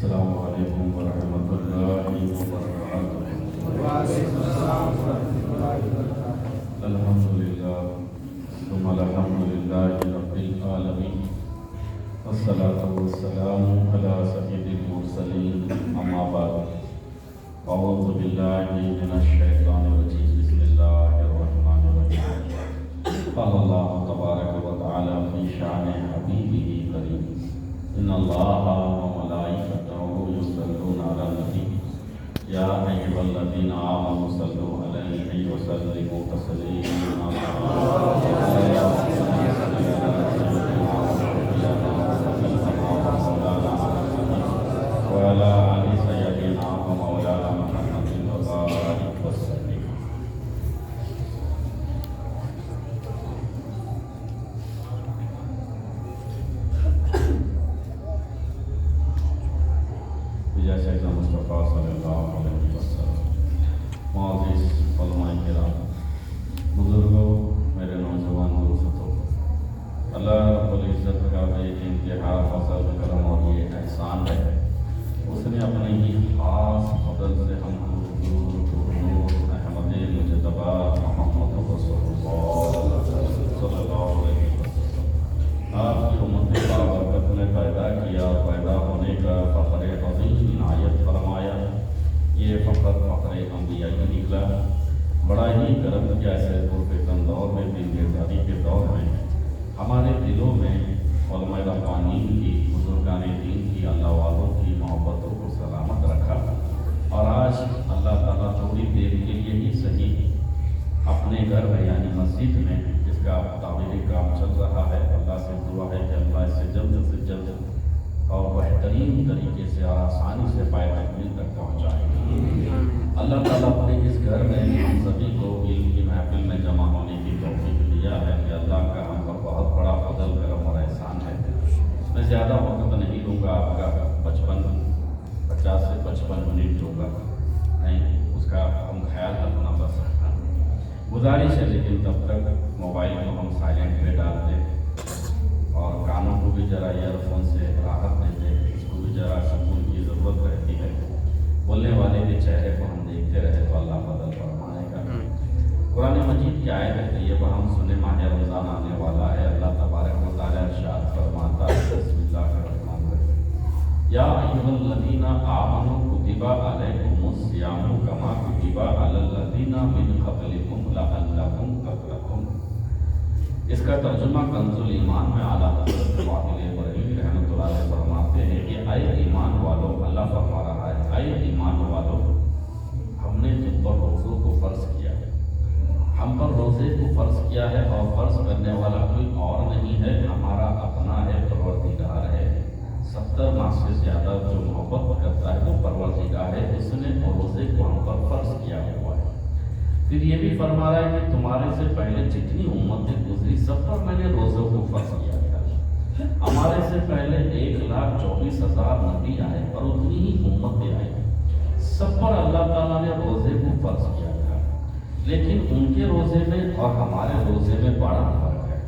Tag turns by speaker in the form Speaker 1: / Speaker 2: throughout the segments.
Speaker 1: السلام علیکم ورحمۃ اللہ وبرکاتہ۔
Speaker 2: وعلیکم السلام ورحمۃ اللہ وبرکاتہ۔
Speaker 1: الحمدللہ ثم الحمدللہ رب العالمین، والصلاة والسلام علی سید المرسلین، اما بعد، اعوذ باللہ من الشیطان الرجیم، بسم اللہ الرحمن الرحیم۔ قال اللہ تبارک و تعالی فی شان حبیبہ کریم، ان اللہ وملائکتہ یصلون علی النبی یا ایھا الذین آمنوا صلوا علیہ وسلموا تسلیما۔ وعلی آل سیدنا و مولانا محمد وبارک وسلم۔ جیسے کہ مصطفیٰ صلی اللہ علیہ وسلم، معزز علماء کرام، بزرگوں، میرے نوجوان دوستوں، اللہ رب العزت کا بے انتہا فضل کرم اور یہ احسان ہے، اس نے اپنے ہی خاص فضل سے ہم حضور احمد مجتبیٰ محمد رسول اللہ صلی اللہ علیہ وسلم آپ کی امت بابرکت نے پیدا کیا، پیدا ہونے کا فخر عظیم عنایت فرمایا۔ یہ فخر انبیاء ہی نکلا۔ بڑا ہی گرم کیا ایسے پرفتن دور میں، دین بیداری کے دور میں، ہمارے دلوں میں علماء ربانیین کی، بزرگان دین کی، اللہ والوں کی محبتوں کو سلامت رکھا، اور آج اللہ تعالیٰ تھوڑی دیر کے لیے ہی صحیح اپنے گھر میں یعنی مسجد میں جس کا تعمیری کام چل رہا ہے، اللہ سے دعا ہے کہ اللہ اس سے جلد اور بہترین طریقے سے اور آسانی سے پائے تکمیل تک پہنچائے۔ اللہ تعالیٰ اپنے اس گھر میں ہم سبھی کو علم کی محفل میں جمع ہونے کی توفیق دیا ہے کہ اللہ کا ہم پر بہت بڑا فضل کرم اور احسان ہے۔ میں زیادہ وقت نہیں لوں گا، آپ کا 50 سے 55 منٹ ہوگا، نہیں اس کا ہم خیال رکھنا بس گزارش ہے، لیکن تب تک موبائل کو ہم سائلنٹ پہ ڈال دیں اور کانوں کو بھی ذرا ایئر فون سے راحت دیتے ہیں، اس کو بھی ذرا سکون کی ضرورت رہتی ہے۔ بولنے والے کے چہرے کو ہم دیکھتے رہے تو اللہ فضل فرمائے گا۔ قرآن مجید کی آیت ہے کہ یہ ہم سنے، ماہ رمضان آنے والا ہے، اللہ تبارک و تعالیٰ ارشاد فرماتا ہے، بسم اللہ الرحمن الرحیم، یا ایھا الذین آمنوا کتب علیکم الصیام کما کتب علی الذین من قبلکم لعلکم تتقون۔ اس کا ترجمہ کنز الایمان میں اعلیٰ حضرت واحد بریلوی رحمۃ اللہ علیہ فرماتے ہیں کہ اے ایمان والو، اللہ فرما رہا ہے، اے ایمان والو، ہم نے تم پر روزوں کو فرض کیا ہے، ہم پر روزے کو فرض کیا ہے، اور فرض کرنے والا کوئی اور نہیں ہے، ہمارا اپنا ہے، پروردگار ہے۔ 70 ماہ سے زیادہ جو محبت کرتا ہے وہ پروردگار ہے، اس نے روزے کو ہم پر فرض کیا ہوا ہے۔ پھر یہ بھی فرما رہا ہے کہ تمہارے سے پہلے جتنی امتیں گزری سب پر میں نے روزوں کو فرض کیا تھا۔ ہمارے سے پہلے 1,24,000 نبی آئے اور اتنی ہی امتیں آئی، سب پر اللہ تعالیٰ نے روزے کو فرض کیا تھا، لیکن ان کے روزے میں اور ہمارے روزے میں بڑا فرق ہے۔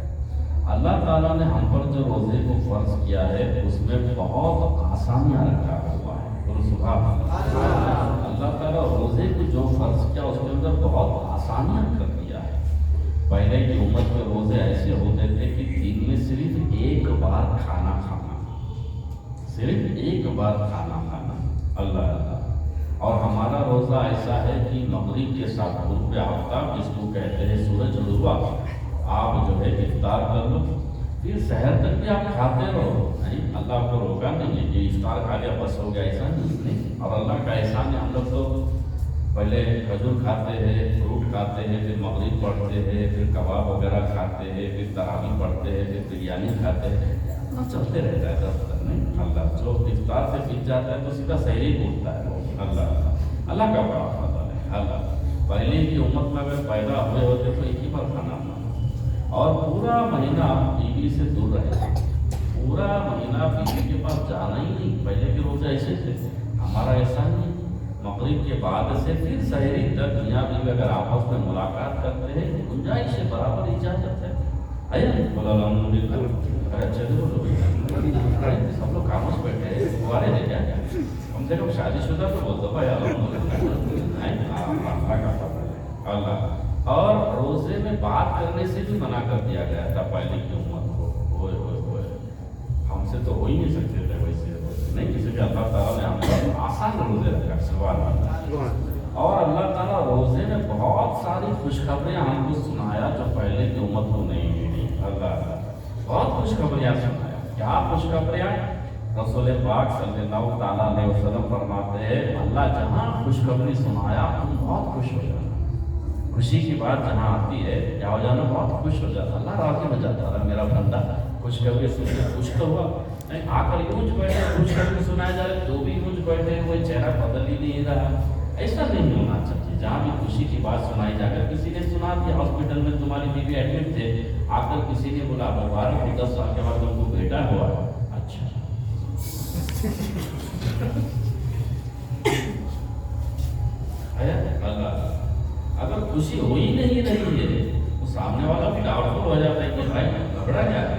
Speaker 1: اللہ تعالیٰ نے ہم پر جو روزے کو فرض کیا ہے اس میں بہت آسانیاں رکھا ہوا ہے۔ اور سبحان اللہ، اللہ تعالیٰ روزے کو جو فرض کیا اس کے اندر بہت آسانیاں کر دیا ہے۔ پہلے کی امت میں روزے ایسے ہوتے تھے کہ دن میں صرف ایک بار کھانا کھانا، صرف ایک بار کھانا کھانا، اللہ۔ اور ہمارا روزہ ایسا ہے کہ مغرب کے ساتھ غروب آفتاب جس کو کہتے ہیں سورج غروب، آپ جو ہے افطار کر لو، پھر سحر تک بھی آپ کھاتے رہو، نہیں اللہ کو روکا نہیں ہے کہ افطار کھا لیا بس ہو گیا، ایسا نہیں۔ اور اللہ کا احسان ہے، ہم لوگ تو پہلے کھجور کھاتے ہیں، فروٹ کھاتے ہیں، پھر مغرب پڑھتے ہیں، پھر کباب وغیرہ کھاتے ہیں، پھر تراویح پڑھتے ہیں، پھر بریانی کھاتے ہیں، چلتے رہتا ہے دس تک، نہیں اللہ جو افطار سے پھر جاتا ہے تو سیدھا سحری اٹھتا ہے وہ، اللہ کا بڑا فضل ہے۔ اللہ پہلے کی امت میں اگر پیدا ہوئے ہوتے تو ایک ہی بار کھانا تھا، اور پورا مہینہ آپ بیوی سے دور رہے، پورا مہینہ بیوی کے پاس جانا ہی نہیں۔ پہلے کے روزے ایسے تھے، ہمارا ایسا نہیں۔ مغرب کے بعد سے پھر سحری تک میاں بیوی اگر آپس میں ملاقات کرتے ہیں، گنجائش سے برابر اجازت ہے۔ الحمدللہ، سب لوگ خاموش بیٹھے ہیں، کم سے کم شادی شدہ تو بول دو بھائی اللہ. اور روزے میں بات کرنے سے بھی منع کر دیا گیا تھا پہلے کی امت کو. ہوئے ہم سے تو ہو ہی نہیں سکتے تھے ویسے نہیں, کسی بھی اللہ تعالیٰ نے ہم کو آسان روزے رکھا. سبحان اللہ. اور اللہ تعالیٰ روزے میں بہت ساری خوشخبریاں ہم کو سنایا جو پہلے کی امت کو نہیں ملی. اللہ بہت خوشخبریاں سنایا. کیا خوشخبریاں؟ رسول پاک صلی اللہ تعالیٰ علیہ وسلم فرماتے ہیں اللہ جہاں خوشخبری سنایا تم بہت خوش ہو جانا. خوشی کی بات جہاں آتی ہے کیا ہو جانا, بہت خوش ہو جاتا. اللہ راضی ہو جاتا ہے میرا بندہ خوشخبری سن کے خوش تو ہوا. آ کر یوں بیٹھے خوشخبری سنایا جائے تو بھی یوں بیٹھے ہوئے چہرہ بدل ہی نہیں رہا. ایسا نہیں ہونا چاہیے. جہاں بھی خوشی کی بات سنائی جا کر کسی نے سنا دیا ہاسپٹل میں تمہاری بیوی ایڈمٹ تھے, آ کر کسی نے بولا مبارک ہو 10 سال کے بعد تم کو بیٹا ہوا. اچھا اللہ اگر خوشی ہو ہی نہیں رہی ہے تو سامنے والا بھی ڈاؤٹ فل ہو جاتا ہے کہ بھائی گھبرا کیا ہے,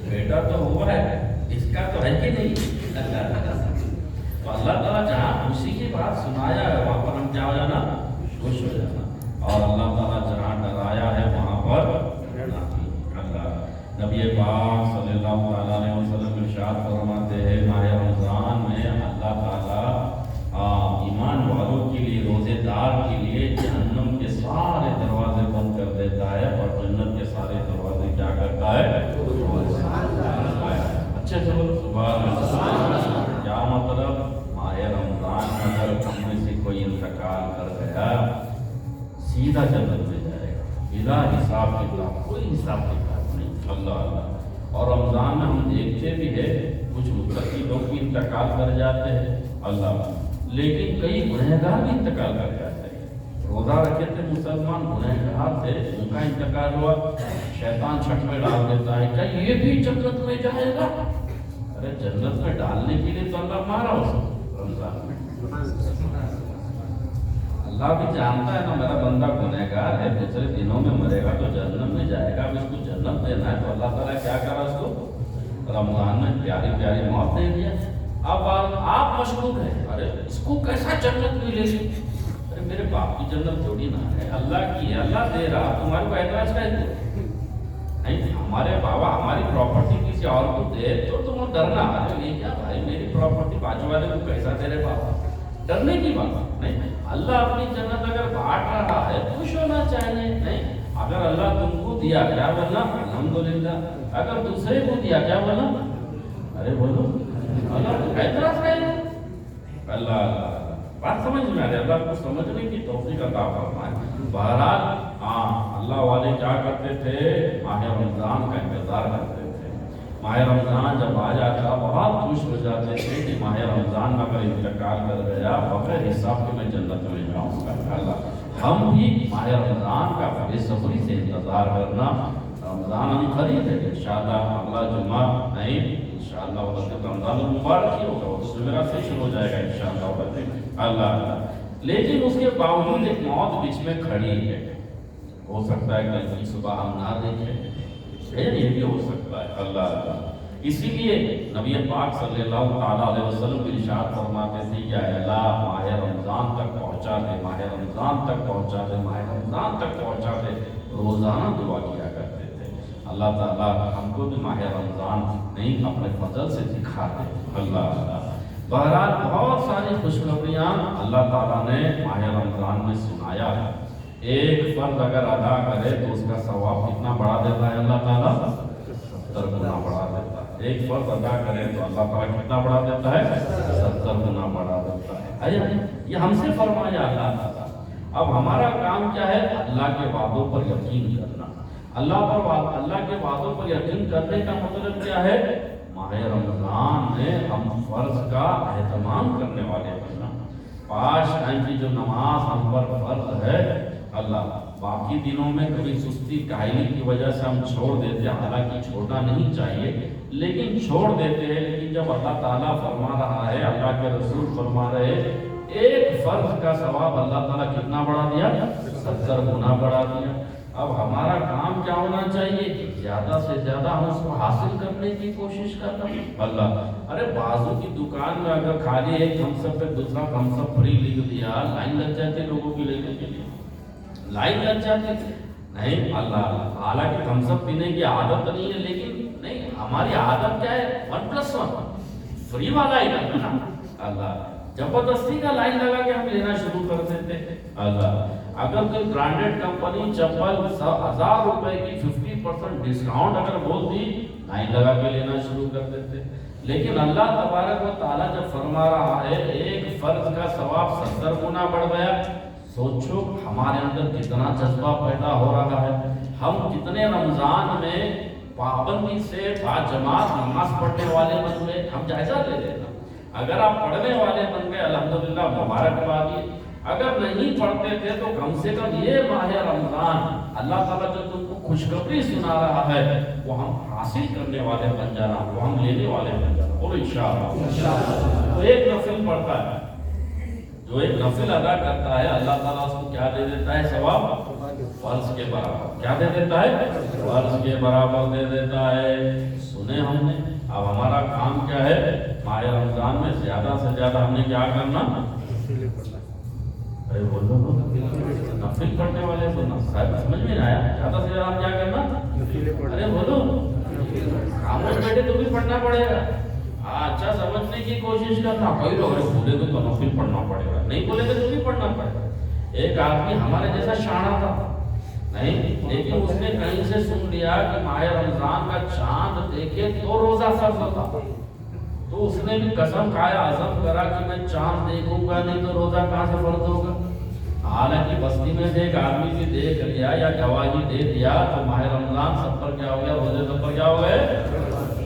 Speaker 1: بیٹا تو ہوا ہے اس کا تو ہے کہ نہیں. تو اللہ تعالیٰ جہاں خوشی کی بات سنایا ہے وہاں پر ہم کیا ہو جانا, خوش ہو جانا. اور اللہ تعالیٰ جہاں ڈرایا ہے وہاں پر اللہ. نبی پاک صلی اللہ علیہ وسلم ارشاد فرماتے ہیں ماہ رمضان میں اللہ تعالیٰ ایمان والوں کے لیے, روزے دار کے لیے جہنم کے سارے دروازے بند کر دیتا ہے اور جنت کے سارے دروازے کیا کرتا ہے, اچھے سے بولو سبحان اللہ. کیا مطلب؟ ماہ رمضان اگر ہم میں سے کوئی انتقال کر گیا سیدھا جنت میں جائے گا بلا حساب کتاب, کوئی حساب کتاب نہیں. اللہ اللہ. اور رمضان میں ہم دیکھتے بھی ہے کچھ متقی لوگ بھی انتقال کر جاتے ہیں اللہ, لیکن کئی گنہگار بھی انتقال کر جاتے ہیں. روزہ رکھے تھے مسلمان, گنہگار تھے, ان کا انتقال ہوا, شیطان شک میں ڈال دیتا ہے کیا یہ بھی جنت میں جائے گا. ارے جنت میں ڈالنے کے لیے تو اللہ مارا اس کو رمضان میں. اللہ بھی جانتا ہے نا میرا بندہ گنہگار ہے, دوسرے دنوں میں مرے گا تو جنت میں جائے گا. اب اس کو جنت دینا ہے تو اللہ تعالیٰ کیا کرا اس کو رمضان میں پیاری پیاری موت دے دیا. اب آپ مشکوک ہیں, ارے اس کو کیسا جنت ملے گی. ارے میرے باپ کی جنت تھوڑی نہ ہے, اللہ کی ہے, اللہ دے رہا. تمہارے کو اعتراض کا ہے نہیں, ہمارے بابا ہماری پراپرٹی کسی اور کو دے تو تم ڈرنا, ارے یہ کیا بھائی میری پراپرٹی بازو والے کو کیسا دے رہے بابا, ڈرنے کی بات نہیں. اللہ اپنی جنت اگر بانٹ رہا ہے خوش ہونا چاہیے. نہیں اگر اللہ تم کو دیا کیا بولنا الحمدللہ, اگر دوسرے کو دیا کیا بولنا, ارے بولو اللہ اعتراض کرے. اللہ بات سمجھ میں آ رہی ہے, اللہ کو سمجھنے کی توفیق عطا فرمائے. بہرحال اللہ والے کیا کرتے تھے, ماہ رمضان کا انتظار کرتے تھے. ماہ رمضان جب آ جاتا بہت خوش ہو جاتے تھے کہ ماہ رمضان میں اگر انتقال کر گیا بغیر حساب کے میں جنت میں جاؤں گا. اللہ ہم بھی ماہ رمضان کا بے صبری سے انتظار کرنا. رمضان ہم قریب ہے انشاءاللہ, اگلا جمعہ نہیں انشاءاللہ رمضان المبارک ہی ہوگا, وہ تو جمعرات سے شروع ہو جائے گا انشاءاللہ. اللہ لیکن اس کے باوجود ایک موت بیچ میں کھڑی ہے. ہو سکتا ہے کل کی صبح ہم نہ دیکھیں, یہ بھی ہو سکتا ہے. اللہ اسی لیے نبی پاک صلی اللہ تعالیٰ علیہ وسلم کی ارشاد فرماتے تھے کہ اے اللہ ماہ رمضان تک پہنچا دے, ماہ رمضان تک پہنچا دے, ماہ رمضان تک پہنچا دے. روزانہ دعا کیا کرتے تھے. اللہ تعالیٰ ہم کو بھی ماہ رمضان نہیں اپنے فضل سے دکھا دے. اللہ بہرحال بہت ساری خوشخبریاں اللہ تعالیٰ نے ماہ رمضان میں سنایا ہے. ایک فرض اگر ادا کرے تو اس کا ثواب کتنا بڑھا دیتا ہے اللہ تعالیٰ, 70 گنا بڑھا دیتا ہے. ایک فرض ادا کرے تو اللہ تعالیٰ کتنا بڑھا دیتا ہے, 70 گنا بڑھا دیتا ہے. یہ ہم سے فرمایا اللہ تعالیٰ. اب ہمارا کام کیا ہے, اللہ کے وعدوں پر یقین کرنا. اللہ کے وعدوں پر یقین کرنے کا مطلب کیا ہے, ماہ رمضان میں ہم فرض کا اہتمام کرنے والے بننا. 5 ٹائم کی جو نماز ہم پر فرض ہے, اللہ باقی دنوں میں کبھی سستی کاہلی کی وجہ سے ہم چھوڑ دیتے ہیں, حالانکہ چھوڑنا نہیں چاہیے لیکن چھوڑ دیتے ہیں. لیکن جب اللہ تعالیٰ فرما رہا ہے, اللہ کے رسول فرما رہے ہیں, ایک فرض کا ثواب اللہ تعالیٰ کتنا بڑھا دیا, 70 گنا بڑھا دیا. اب ہمارا کام کیا ہونا چاہیے کہ زیادہ سے زیادہ ہم اس کو حاصل کرنے کی کوشش کرنا. اللہ ارے بازو کی دکان میں اگر خالی ایک تھمس اپ پہ دوسرا تھمس اپ فری لکھ دیا, لائن لگ جاتے لوگوں کی لینے کے لیے, لائن لگ جاتی نہیں. اللہ حالانکہ تھمس اپ پینے کی عادت نہیں ہے, لیکن نہیں ہماری عادت کیا ہے 1+1 فری والا ہی کرنا. اللہ زبردستی کا لائن لگا کے ہم لینا شروع کر دیتے. اللہ اگر کوئی برانڈیڈ کمپنی چپل 1000 روپے کی 50% ڈسکاؤنٹ اگر بولتی, لائن لگا کے لینا شروع کر دیتے. لیکن اللہ تبارک و تعالیٰ جب فرما رہا ہے ایک فرض کا ثواب 70 گنا بڑھ گیا, سوچو ہمارے اندر کتنا جذبہ پیدا ہو رہا ہے. ہم کتنے رمضان میں پابندی سے باجماعت نماز پڑھنے والے بن گئے, ہم جائزہ لے لینا. اگر آپ پڑھنے والے بن گئے الحمدللہ مبارکباد. اگر نہیں پڑھتے تھے تو کم سے کم یہ ماہ رمضان اللہ تعالیٰ جو تم کو خوشخبری سنا رہا ہے وہ ہم حاصل کرنے والے بن جانا, وہ ہم لینے والے بن جانا. اور انشاءاللہ تو ایک نفل پڑھتا ہے, جو ایک نفل ادا کرتا ہے اللہ تعالیٰ اس کو کیا دے دیتا ہے ثواب فرض کے برابر. کیا دے دیتا ہے؟ فرض کے برابر دے دیتا ہے. سنے ہم نے. اب ہمارا کام کیا ہے ماہ رمضان میں زیادہ سے زیادہ ہم نے کیا کرنا, ارے بولو نفل پڑھنے والے بولنا. صاحب سمجھ میں آیا؟ زیادہ سے زیادہ ہم کیا کرنا, ارے بولو خاموش بیٹھے تو بھی پڑھنا پڑے گا. اچھا سمجھنے کی کوشش کرنا. کوئی لوگ بولے گے تو نفل پڑھنا پڑے گا, نہیں بولے گے تو بھی پڑھنا پڑے گا. ایک آدمی ہمارے جیسا شانہ تھا نہیں, لیکن اس نے کہیں سے سن لیا کہ ماہ رمضان کا چاند دیکھے تو روزہ فرض ہوتا, تو اس نے بھی قسم کھایا, عزم کرا کہ میں چاند دیکھوں گا نہیں تو روزہ کہاں سے فرض ہوگا. حالانکہ بستی میں سے ایک آدمی بھی دیکھ لیا یا گواہی دے دیا تو ماہ رمضان سب پر کیا ہو گیا, روزے سب پر کیا ہو گئے,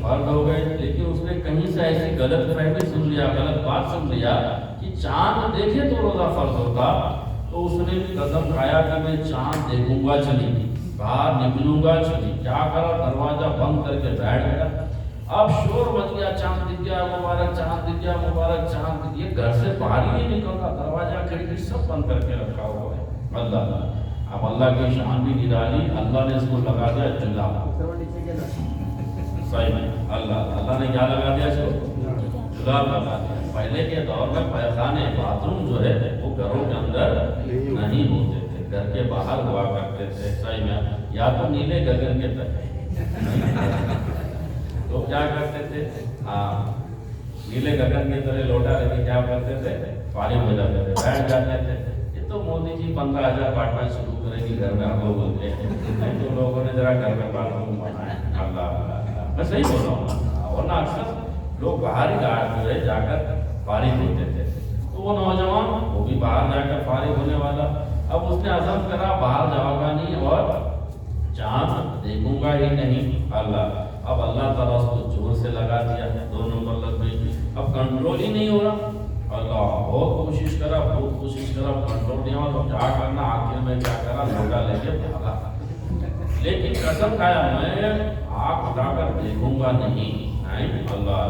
Speaker 1: فرض ہو گئے. لیکن اس نے کہیں سے ایسی غلط فہمی سن لیا, غلط بات سن لیا کہ چاند دیکھے تو روزہ فرض ہوگا, تو اس نے بھی قسم کھایا کہ میں چاند دیکھوں گا چلی, باہر نکلوں گا چلی. کیا کرا, دروازہ بند کر کے بیٹھ گیا. اب شور مچ گیا, چاند دکھ گیا مبارک, چاند دکھ گیا مبارک, چاند دکھ گیا. گھر سے باہر ہی نہیں نکلتا, دروازہ کھڑکی سب بند کر کے رکھا ہوا ہے. اللہ اب اللہ کی شان بھی نرالی, اللہ نے اس کو لگا دیا چولہا. صحیح ہے, اللہ نے کیا لگا دیا اس کو, چولہا لگا دیا. پہلے کے دور میں پیخانے باتھ روم جو ہے وہ گھروں کے اندر نہیں ہوتے تھے, گھر کے باہر ہوا کرتے تھے. صحیح میں, یا تو نیلے گگن کے تحت تو کیا کرتے تھے, نیلے گگن کی طرح لوٹا لے کے کیا کرتے تھے, فارغ ہو جاتے تھے, بیٹھ جاتے تھے. یہ تو مودی جی 15,000 بانٹنا شروع کریں گے گھر میں, ہم لوگ بولتے ہیں نہیں تو لوگوں نے ذرا گھر میں بانٹ بنایا. اللہ میں صحیح بول رہا ہوں. ورنہ اکثر لوگ باہر ہی جو ہے جا کر فارغ ہوتے تھے. تو وہ نوجوان وہ بھی باہر جا کر فارغ ہونے والا. اب اس نے عزم کرا باہر جاؤ گا نہیں اور چاند دیکھوں گا ہی نہیں. اللہ اب اللہ تعالیٰ اس کو زور سے لگا دیا, 2 نمبر لگ گئی. اب کنٹرول ہی نہیں ہو رہا. اللہ بہت کوشش کرا, کنٹرول نہیں ہوا. تو کیا کرنا, آخر میں کیا کرا, لوٹا لے کے بھاگا. لیکن قسم کھایا میں آنکھ اٹھا کر دیکھوں گا نہیں. اللہ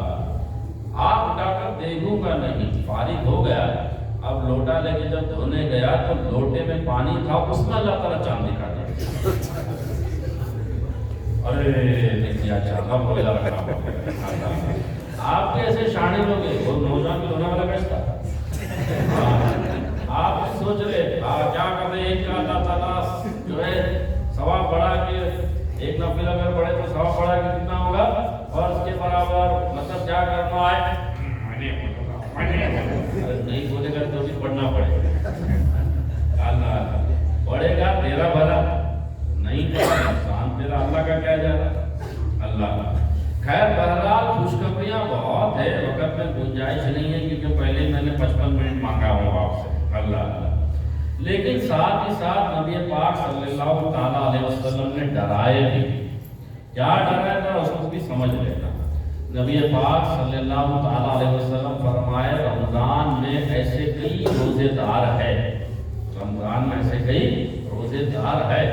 Speaker 1: آنکھ اٹھا کر دیکھوں گا نہیں. فارغ ہو گیا. اب لوٹا لے کے جب دھونے گیا تو لوٹے میں پانی تھا, اس میں اللہ تعالیٰ چاند دکھا دیا. ارے دیکھیے اچھا اب بولا رکھا. آپ کے ایسے شانے لوگ ہیں, وہ نوجوان بھی ہونے والا کیسا آپ سوچ رہے کیا کر رہے ہیں کہ اللہ تعالیٰ جو ہے ثواب بڑھا کے ایک نفل اگر پڑھے تو ثواب بڑھا کے کتنا ہوگا, اور اس کے برابر مطلب کیا کرنا ہے, نہیں بولے گا تو بھی پڑھنا پڑے گا. اللہ پڑھے گا تیرا بھلا, نہیں نقصان تیرا, اللہ کا کیا جا رہا. اللہ خیر بہرحال خوشخبریاں بہت ہے, وقت میں گنجائش نہیں ہے کیونکہ پہلے میں نے 55 منٹ مانگا ہوں آپ سے. اللہ لیکن ساتھ ہی ساتھ نبی پاک صلی اللہ تعالیٰ علیہ وسلم نے ڈرائے بھی. کیا ڈرایا تھا اس کو بھی سمجھ لینا. نبی پاک صلی اللہ تعالیٰ علیہ وسلم فرمائے رمضان میں ایسے کئی روزے دار ہے, رمضان میں ایسے کئی روزے دار ہے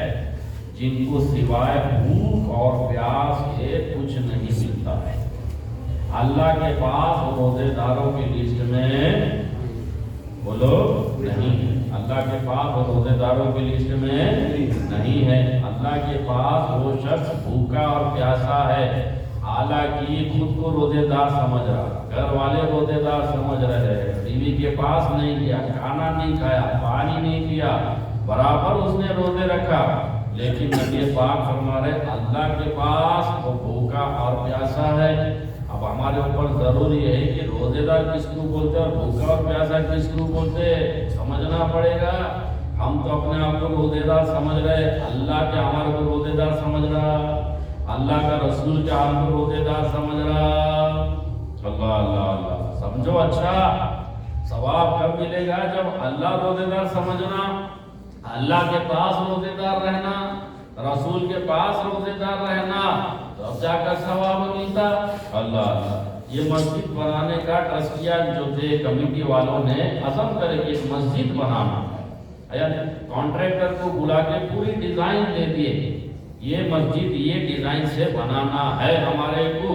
Speaker 1: جن کو سوائے بھوک اور پیاس کے کچھ نہیں ملتا ہے. اللہ کے پاس روزے داروں کی لسٹ میں بولو نہیں, اللہ کے پاس روزے داروں کی لسٹ میں نہیں ہے. اللہ کے پاس وہ شخص بھوکا اور پیاسا ہے، حالانکہ خود کو روزے دار سمجھ رہا، گھر والے روزے دار سمجھ رہے، بیوی کے پاس نہیں گیا، کھانا نہیں کھایا، پانی نہیں پیا، برابر اس نے روزے رکھا، لیکن نبی پاک فرما رہے اللہ کے پاس وہ بھوکا اور پیاسا ہے۔ اب ہمارے اوپر ضروری ہے کہ روزے دار کس کو بولتے اور بھوکا اور پیاسا کس کو بولتے، سمجھنا پڑے گا۔ ہم تو اپنے آپ کو روزے دار سمجھ رہے، اللہ کے ہمارے کو روزے دار سمجھ رہا، اللہ کا رسول کے ہم کو روزے دار سمجھ رہا۔ اللہ اللہ اللہ، سمجھو اچھا، ثواب کب ملے گا؟ جب اللہ روزے دار سمجھنا، اللہ کے پاس روزے دار رہنا، رسول کے پاس روزے دار رہنا، تو اب جا کر ثواب ملتا۔ اللہ اللہ، یہ مسجد بنانے کا ٹرسٹیاں جو تھے کمیٹی والوں نے عزم کرے کہ ایک مسجد بنانا ہے، کانٹریکٹر کو بلا کے پوری ڈیزائن دے دیے، یہ مسجد یہ ڈیزائن سے بنانا ہے ہمارے کو،